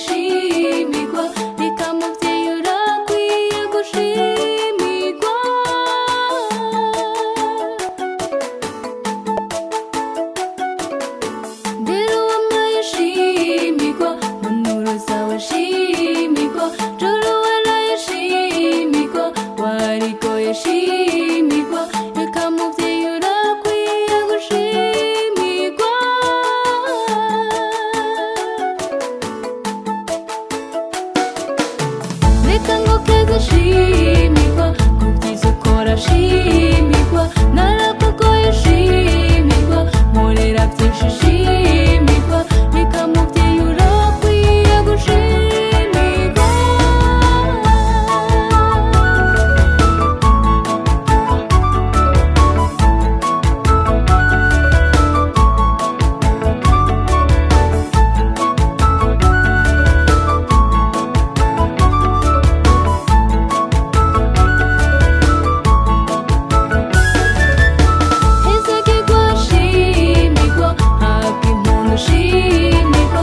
shimirwa reka muvyeyi urakwiye gushimirwa ndero wambaye shimirwa mpanuro zawe shimirwa juru waraye shimirwa warigoye shimirwa reka muvyeyi urakwiye gushimirwa reka ngukeze shimirwa kubwiza ukora shimirwa narakugoye shimirwa nkorera vyinshi shimirwa reka muvyeyi urakwiye gushimirwa hezagirwa shimirwa habwa impundu shimirwa